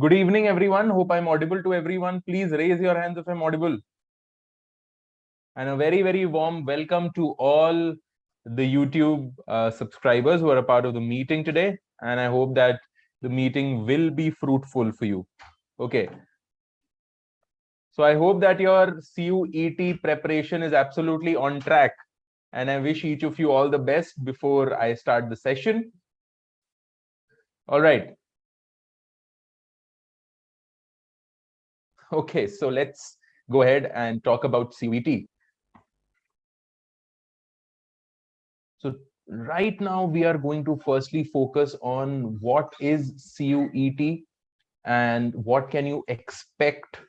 Good evening, everyone. Hope I'm audible to everyone. Please raise your hands if I'm audible. And a very, very warm welcome to all the YouTube subscribers who are a part of the meeting today. And I hope that the meeting will be fruitful for you. Okay. So I hope that your CUET preparation is absolutely on track. And I wish each of you all the best before I start the session. All right. Okay, so let's go ahead and talk about CUET. So right now we are going to firstly focus on what is CUET and what can you expect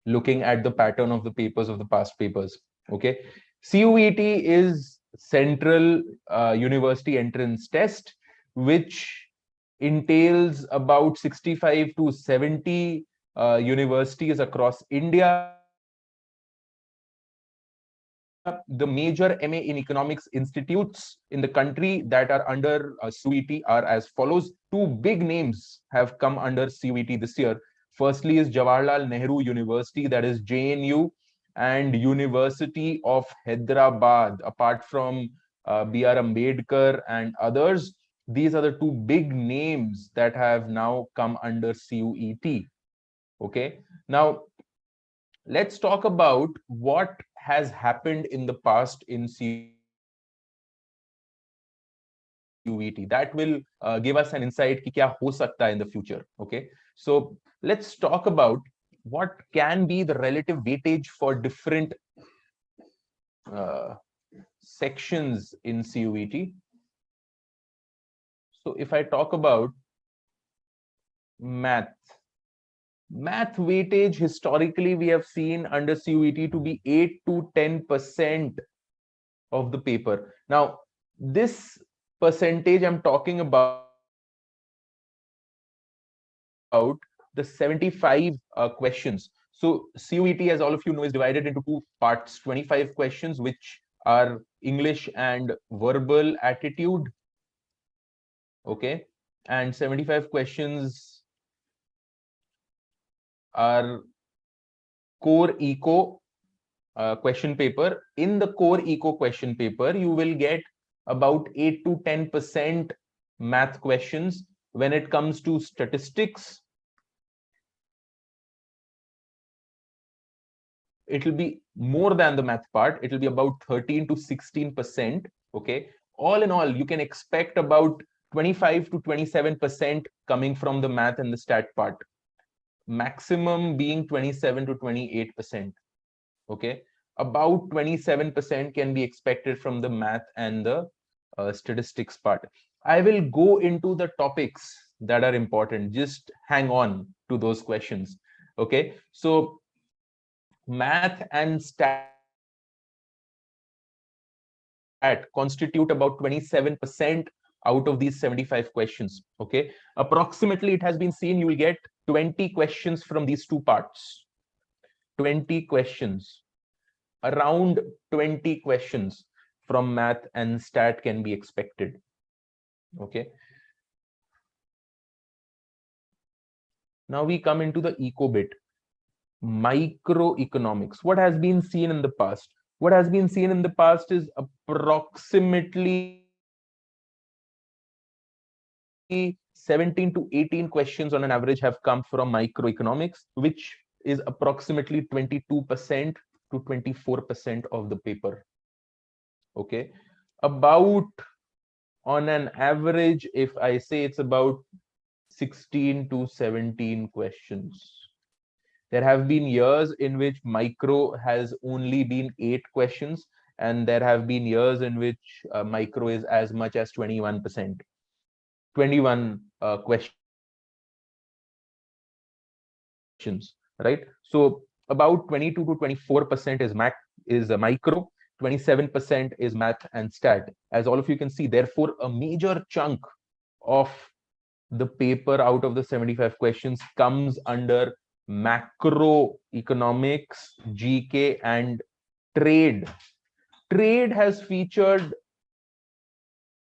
looking at the pattern of the papers of the past papers. Okay, CUET is Central University Entrance Test, which entails about 65 to 70 universities across India. The major MA in economics institutes in the country that are under CUET are as follows. Two big names have come under CUET this year. Firstly is Jawaharlal Nehru University, that is JNU, and University of Hyderabad. Apart from B.R. Ambedkar and others, these are the two big names that have now come under CUET. Okay, now let's talk about what has happened in the past in CUET. That will give us an insight ki kya ho sakta in the future. Okay, so let's talk about what can be the relative weightage for different sections in CUET. So if I talk about math weightage, historically we have seen under CUET to be 8 to 10% of the paper. Now this percentage I'm talking about the 75 questions. So CUET, as all of you know, is divided into two parts: 25 questions, which are English and verbal attitude, okay, and 75 questions are core eco question paper. In the core eco question paper, you will get about 8 to 10% math questions. When it comes to statistics, it will be more than the math part. It will be about 13 to 16%. Okay, all in all, you can expect about 25 to 27% coming from the math and the stat part, maximum being 27 to 28%. Okay, about 27% can be expected from the math and the statistics part. I will go into the topics that are important. Just hang on to those questions. Okay, so math and stat constitute about 27% out of these 75 questions. Okay, approximately it has been seen you will get 20 questions from these two parts. 20 questions, around 20 questions from math and stat can be expected. Okay, now we come into the eco bit. Microeconomics. What has been seen in the past? What has been seen in the past is approximately 17 to 18 questions on an average have come from microeconomics, which is approximately 22% to 24% of the paper. Okay, about on an average, if I say, it's about 16 to 17 questions. There have been years in which micro has only been 8 questions, and there have been years in which micro is as much as 21%. 21 questions, right? So about 22 to 24% is micro, 27% is math and stat. As all of you can see, therefore, a major chunk of the paper out of the 75 questions comes under macroeconomics, GK, and trade. Trade has featured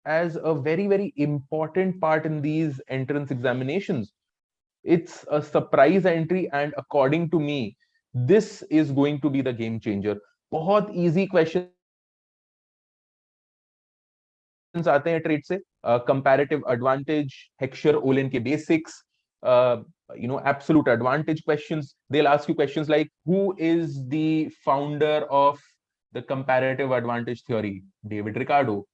as a very, very important part in these entrance examinations. It's a surprise entry, and according to me, this is going to be the game changer. बहुत easy questions आते हैं trade से, comparative advantage, Heckscher-Ohlin के basics, absolute advantage questions. They'll ask you questions like, who is the founder of the comparative advantage theory? David Ricardo.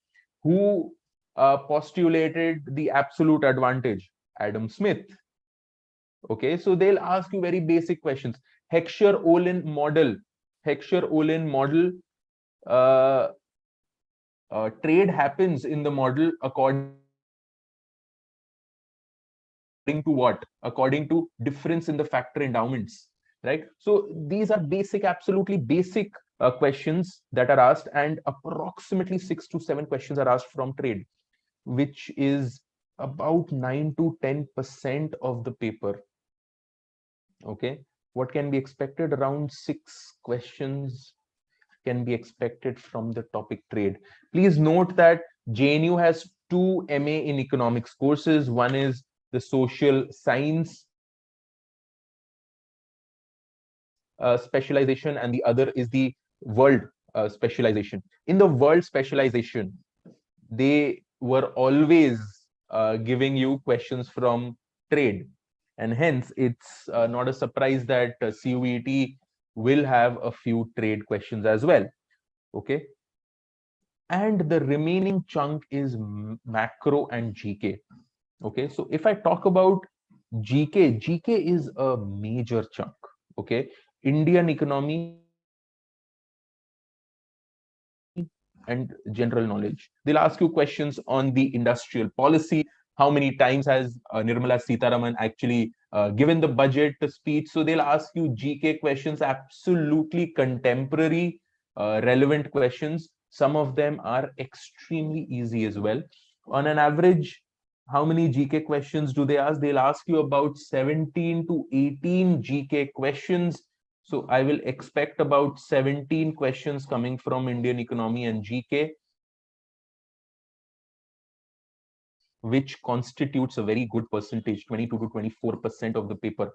Who postulated the absolute advantage? Adam Smith. Okay, so they'll ask you very basic questions. Heckscher-Ohlin model. Heckscher-Ohlin model, trade happens in the model according to what? According to difference in the factor endowments, right? So these are basic, absolutely basic questions that are asked, and approximately 6 to 7 questions are asked from trade, which is about 9 to 10% of the paper. Okay, what can be expected? Around 6 questions can be expected from the topic trade. Please note that JNU has 2 MA in economics courses. One is the social science specialization, and the other is the world specialization. In the world specialization, they were always giving you questions from trade, and hence it's not a surprise that CUET will have a few trade questions as well. Okay, and the remaining chunk is macro and GK. Okay, so if I talk about GK is a major chunk. Okay, Indian economy and general knowledge. They'll ask you questions on the industrial policy. How many times has Nirmala Sitharaman actually given the budget speech? So they'll ask you GK questions, absolutely contemporary, relevant questions. Some of them are extremely easy as well. On an average, how many GK questions do they ask? They'll ask you about 17 to 18 GK questions. So I will expect about 17 questions coming from Indian economy and GK, which constitutes a very good percentage, 22 to 24% of the paper.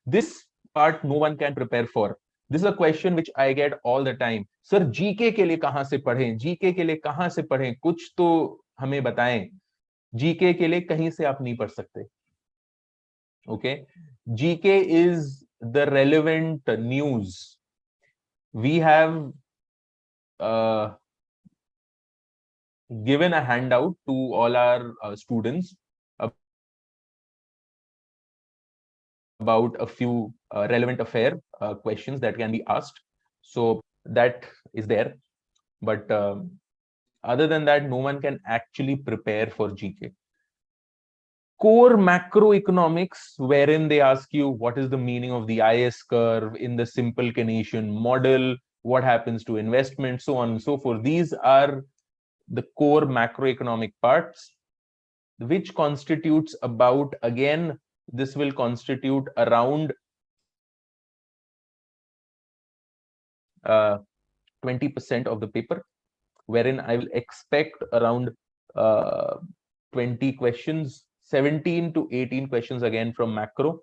This part no one can prepare for. This is a question which I get all the time. Sir, GK के लिए कहां से पढ़ें? GK के लिए कहां से पढ़ें? कुछ तो हमें बताएं. GK के लिए कहीं से आप नहीं पढ़ सकते. Okay, GK is the relevant news. We have given a handout to all our students about a few relevant affair questions that can be asked. So that is there. But other than that, no one can actually prepare for GK. Core macroeconomics, wherein they ask you what is the meaning of the IS curve in the simple Keynesian model, what happens to investment, so on and so forth. These are the core macroeconomic parts, which constitutes about, again, this will constitute around 20% of the paper, wherein I will expect around 20 questions, 17 to 18 questions again from macro.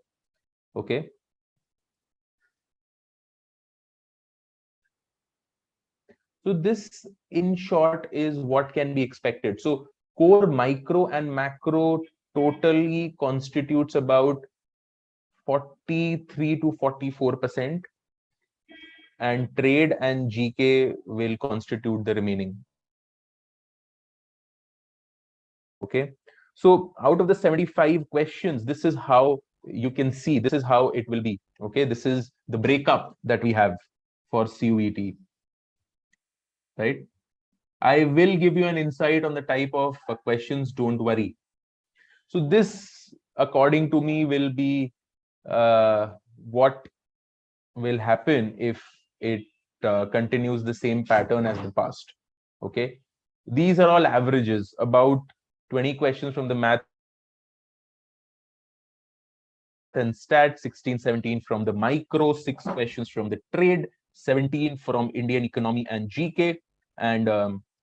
Okay. So this, in short, is what can be expected. So core micro and macro totally constitutes about 43 to 44%, and trade and GK will constitute the remaining. Okay, so out of the 75 questions, this is how you can see, this is how it will be. Okay, this is the breakup that we have for CUET, right? I will give you an insight on the type of questions, don't worry. So this, according to me, will be what will happen if it continues the same pattern as the past. Okay, these are all averages, about 20 questions from the math and stat, 16, 17 from the micro, 6 questions from the trade, 17 from Indian economy and GK, and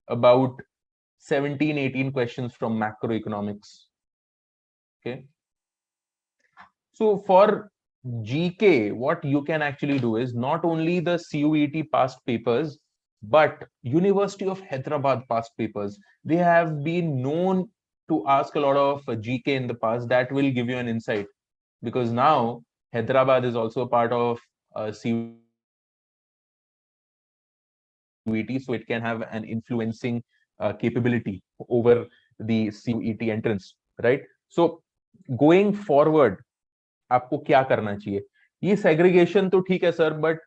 about 17, 18 questions from macroeconomics. Okay. So for GK, what you can actually do is not only the CUET past papers, but University of Hyderabad past papers. They have been known to ask a lot of GK in the past. That will give you an insight, because now Hyderabad is also a part of CUET, so it can have an influencing capability over the CUET entrance, right? So going forward, आपको क्या करना चाहिए? ये segregation तो ठीक है sir, but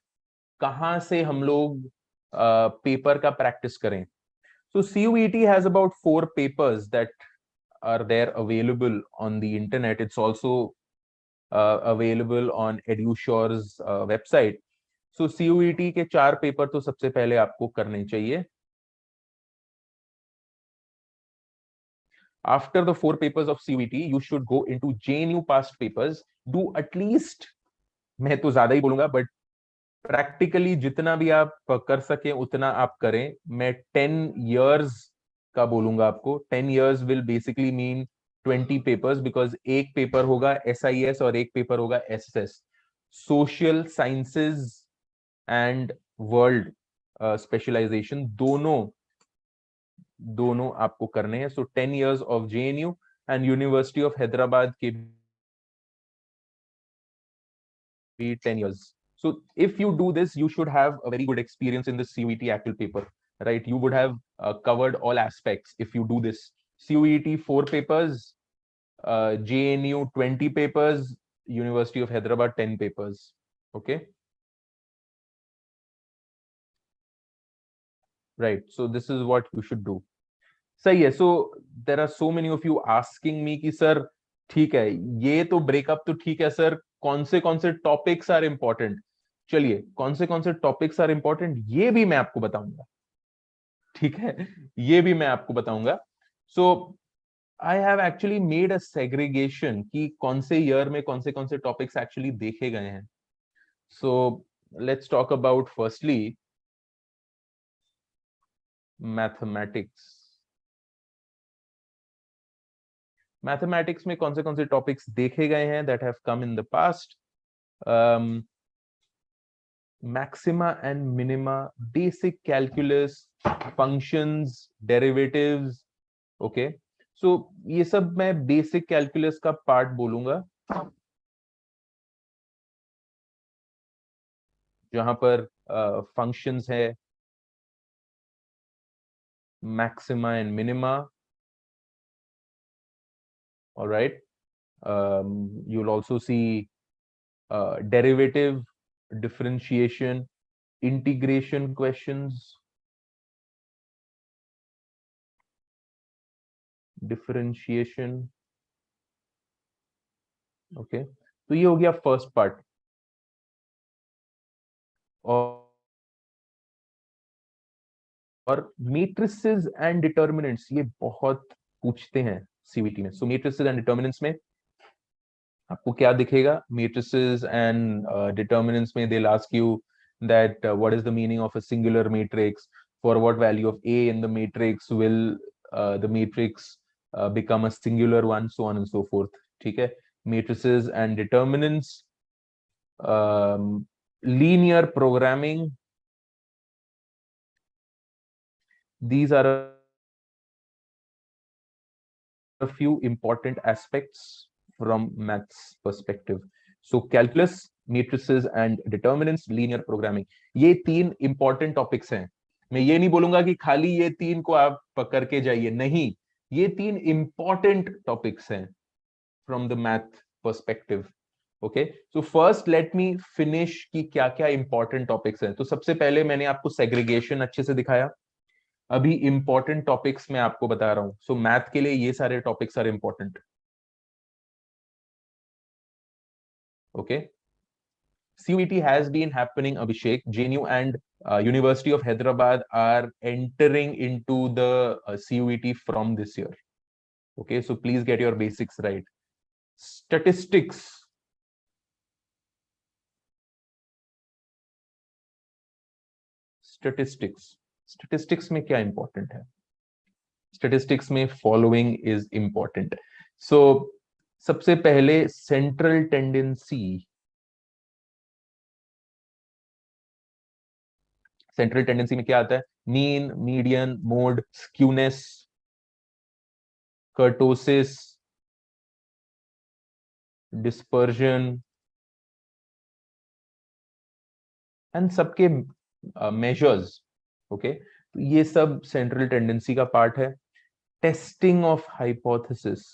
कहां से हम लोग पेपर का प्रैक्टिस करें? So CUET has about 4 papers that are there available on the internet. It's also available on EduSure's website. So CUET के 4 पेपर तो सबसे पहले आपको करने चाहिए. After the 4 papers of CUET, you should go into JNU past papers. Do at least, मैं तो ज्यादा ही बोलूंगा, बट प्रैक्टिकली जितना भी आप कर सके उतना आप करें. मैं 10 years का बोलूंगा आपको. 10 years will basically mean 20 papers, because एक पेपर होगा SIS और एक पेपर होगा SS. Social sciences and world specialization दोनों आपको करने हैं. So 10 years of JNU and university of Hyderabad के भी 10 years. So if you do this, you should have a very good experience in the CUET actual paper, right? You would have covered all aspects if you do this. CUET 4 papers, JNU 20 papers, University of Hyderabad 10 papers. Okay. Right. So this is what you should do. सही है. So there are so many of you asking me कि sir ठीक है, ये तो breakup तो ठीक है सर, कौन से टॉपिक्स आर इंपॉर्टेंट? चलिए, कौन से टॉपिक्स आर इंपॉर्टेंट ये भी मैं आपको बताऊंगा. ठीक है, ये भी मैं आपको बताऊंगा. So I have actually made a segregation कि कौन से ईयर में कौन से टॉपिक्स एक्चुअली देखे गए हैं. So let's talk about firstly mathematics. Mathematics में कौन से टॉपिक्स देखे गए हैं that have come in the past? Maxima and minima, basic calculus, functions, derivatives. Okay, so ये सब मैं बेसिक कैलकुलस का पार्ट बोलूंगा, जहां पर फंक्शंस है, maxima and minima. Alright, you'll also see derivative, differentiation, integration questions, differentiation. Okay, तो ये हो गया फर्स्ट पार्ट. और मेट्रिसेस एंड डिटर्मिनेंट्स ये बहुत पूछते हैं सीवीटी में. सो मेट्रिसेस एंड डिटर्मिनेंट्स में आपको क्या दिखेगा? मेट्रिसेस एंड डिटर्मिनेंट्स में they'll ask you that what is the meaning of a singular matrix, for what value of A in the matrix will the matrix become a singular one, so on and so forth. ठीक है, matrices and determinants, linear programming. These are a few important aspects from maths perspective. So calculus, matrices and determinants, linear programming, ये 3 important topics हैं. मैं ये नहीं बोलूंगा कि खाली ये 3 को आप पकड़ के जाइए, नहीं, ये 3 important topics हैं from the math perspective. Okay, so first let me finish कि क्या क्या important topics हैं. तो सबसे पहले मैंने आपको segregation अच्छे से दिखाया. अभी इंपॉर्टेंट टॉपिक्स मैं आपको बता रहा हूं. सो मैथ के लिए ये सारे topics are important. Okay, CUET has been happening, Abhishek. JNU and University of Hyderabad are entering into the CUET from this year. Okay, so please get your basics right. Statistics. Statistics में क्या important है? Statistics में following is important. So सबसे पहले central tendency, central tendency में क्या आता है? Mean, median, mode, skewness, kurtosis, dispersion and सबके मेजर्स। ओके, तो ये सब सेंट्रल टेंडेंसी का पार्ट है। Testing of hypothesis,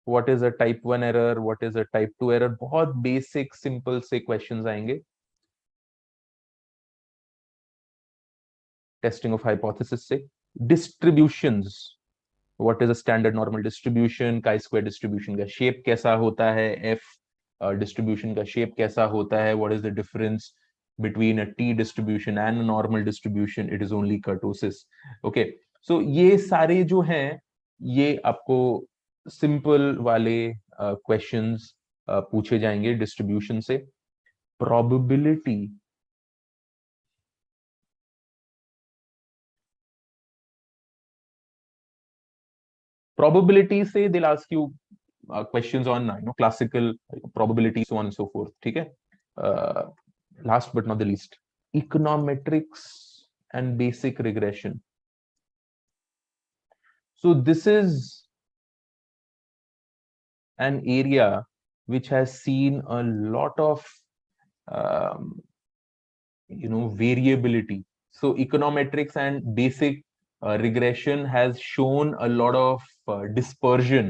what is a type 1 error, what is a type 2 error, बहुत बेसिक सिंपल से क्वेश्चंस आएंगे टेस्टिंग ऑफ हाइपोथेसिस से। Distributions, what is a standard normal distribution, chi square distribution का shape कैसा होता है, F distribution का shape कैसा होता है, what is the difference between a T distribution and normal distribution, it is only kurtosis. Okay, so ये सारे जो हैं ये आपको सिंपल वाले क्वेश्चंस पूछे जाएंगे डिस्ट्रीब्यूशन से। प्रोबेबिलिटी, probability से they'll ask you questions on classical probability, so on and so forth. ठीक है, last but not the least, econometrics and basic regression. So this is an area which has seen a lot of um, variability. So econometrics and basic regression has shown a lot of dispersion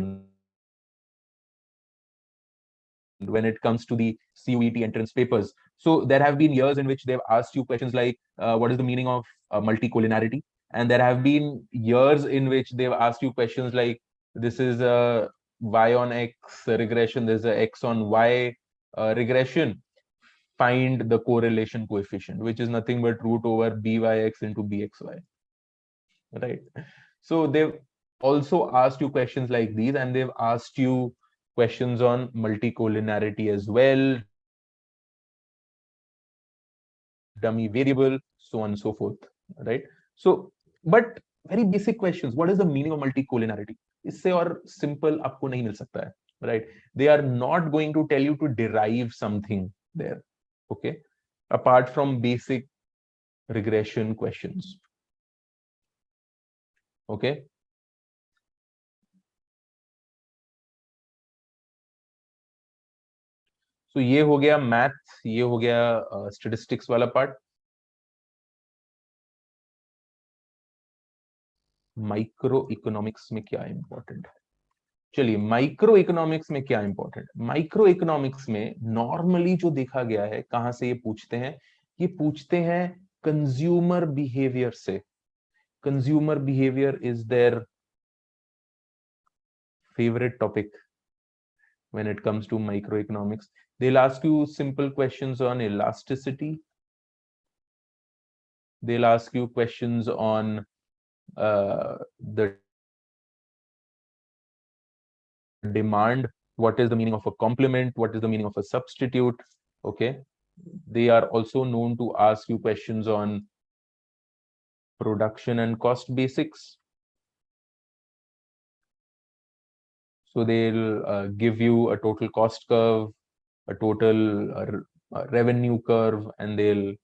when it comes to the CUET entrance papers. So there have been years in which they've asked you questions like, what is the meaning of multicollinearity? And there have been years in which they've asked you questions like, this is a y on x regression, there's a x on y regression. Find the correlation coefficient, which is nothing but root over byx into bxy, right? So they've also asked you questions like these, and they've asked you questions on multicollinearity as well, dummy variable, so on and so forth, right? So, but very basic questions. What is the meaning of multicollinearity? इससे और simple आपको नहीं मिल सकता है, right? They are not going to tell you to derive something there, okay? Apart from basic regression questions, okay? तो ये हो गया मैथ, ये हो गया स्टेटिस्टिक्स वाला पार्ट। माइक्रो इकोनॉमिक्स में क्या इंपॉर्टेंट है? चलिए, माइक्रो इकोनॉमिक्स में क्या इंपॉर्टेंट? माइक्रो इकोनॉमिक्स में नॉर्मली जो देखा गया है, कहां से ये पूछते हैं? ये पूछते हैं कंज्यूमर बिहेवियर से। Consumer behaviour is their favourite topic when it comes to microeconomics. They'll ask you simple questions on elasticity. They'll ask you questions on the demand, what is the meaning of a complement, what is the meaning of a substitute. Okay, they are also known to ask you questions on production and cost basics. So they'll give you a total cost curve, a total revenue curve, and they'll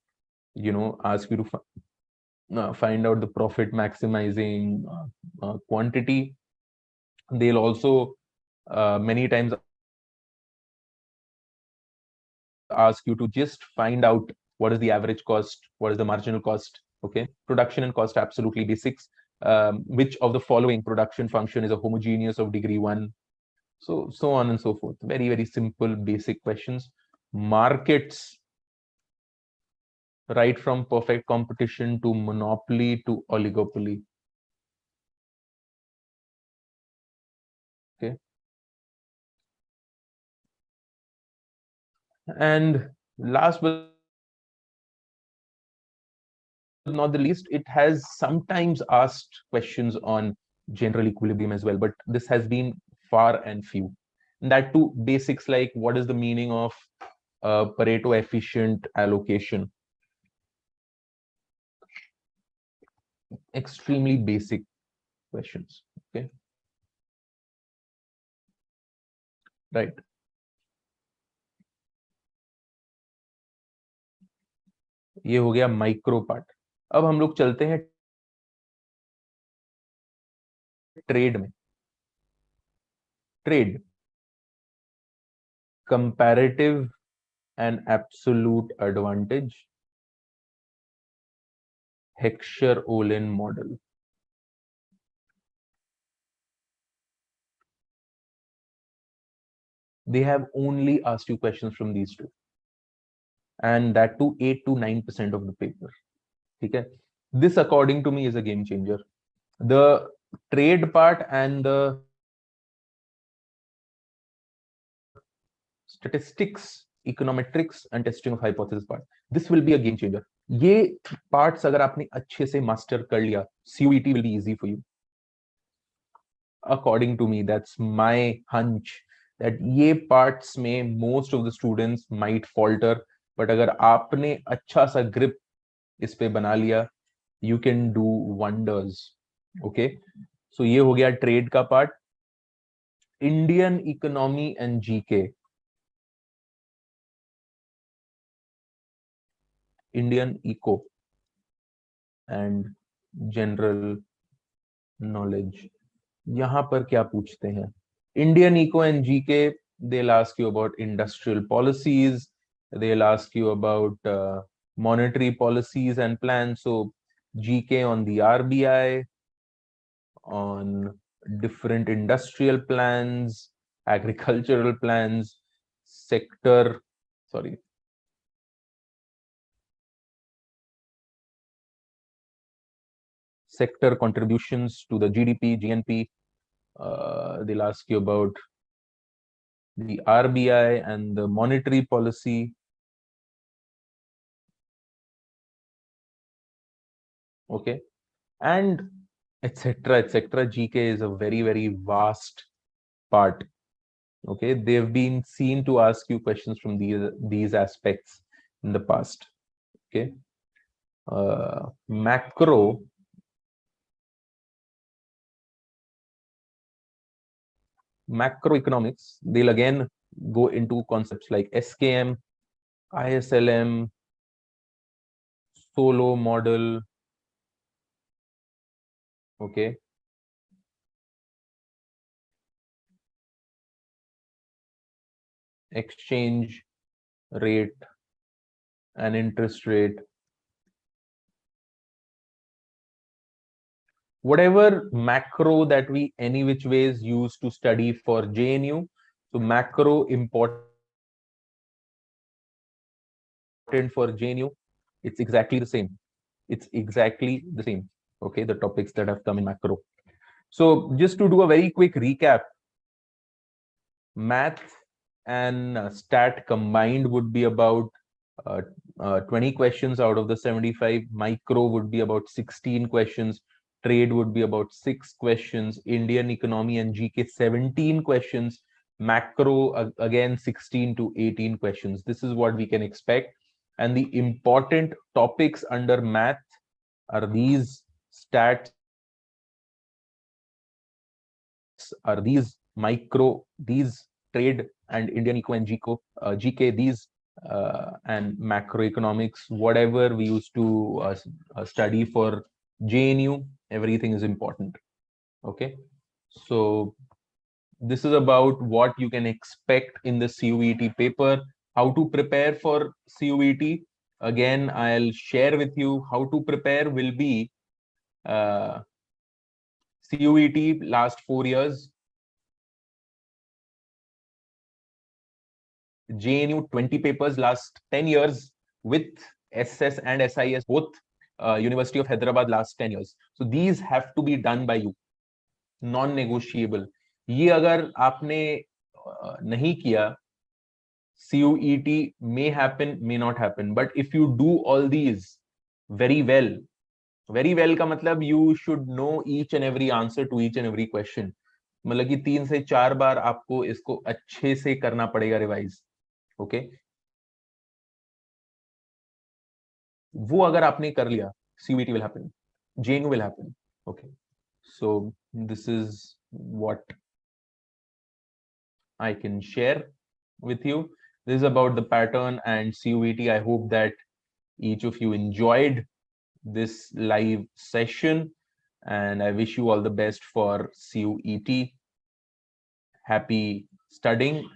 ask you to find out the profit maximizing quantity. They'll also many times ask you to just find out what is the average cost, what is the marginal cost. Okay, production and cost, absolutely basics. Which of the following production function is a homogeneous of degree 1? So on and so forth. Very, very simple, basic questions. Markets, right from perfect competition to monopoly to oligopoly. Okay. And last but not the least, it has sometimes asked questions on general equilibrium as well, but this has been far and few. And that too, basics like what is the meaning of Pareto efficient allocation? Extremely basic questions. Okay. Right. ये हो गया micro part. अब हम लोग चलते हैं trade में। Trade, comparative and absolute advantage, Heckscher Ohlin model. They have only asked you questions from these two, and that to 8 to 9% of the paper. ठीक है, this according to me is a game changer. The trade part and the statistics, econometrics and testing of hypothesis part, this will be a game changer. ये parts अगर आपने अच्छे से master कर लिया, CUET will be easy for you. According to me, that's my hunch, that ये parts में most of the students might falter, but अगर आपने अच्छा सा grip इस पे बना लिया, you can do wonders. Okay, so ये हो गया trade का part. Indian economy and GK. Indian eco and general knowledge. यहाँ पर क्या पूछते हैं? Indian eco and GK, they'll ask you about industrial policies, they'll ask you about monetary policies and plans. So GK on the RBI, on different industrial plans, agricultural plans, sector contributions to the GDP, GNP. They'll ask you about the RBI and the monetary policy. Okay, and etc. etc. GK is a very, very vast part. Okay, they've been seen to ask you questions from these aspects in the past. Okay, macroeconomics, they'll again go into concepts like SKM, ISLM, solo model. Okay, exchange rate and interest rate, whatever macro that we any which ways use to study for JNU. So macro important for JNU, it's exactly the same. It's exactly the same. Okay, the topics that have come in macro. So just to do a very quick recap, math and stat combined would be about 20 questions out of the 75. Micro would be about 16 questions. Trade would be about 6 questions. Indian economy and GK 17 questions. Macro again 16 to 18 questions. This is what we can expect. And the important topics under math are these, stats are these, micro, these, trade and Indian eco and GK, these, and macroeconomics, whatever we used to study for JNU, everything is important. Okay, so this is about what you can expect in the CUET paper, how to prepare for CUET. Again, I'll share with you how to prepare will be CUET last 4 years, JNU 20 papers last 10 years with SS and SIS, both University of Hyderabad last 10 years. So these have to be done by you, non-negotiable. ये अगर आपने नहीं किया, CUET may happen, may not happen. But if you do all these very well का मतलब you should know each and every answer to each and every question. मतलब कि 3 से 4 बार आपको इसको अच्छे से करना पड़ेगा रिवाइज. ओके, वो अगर आपने कर लिया, CUET will happen, JNU will happen. Okay, so this is what I can share with you. This is about the pattern and CUET. I hope that each of you enjoyed this live session, and I wish you all the best for CUET. Happy studying.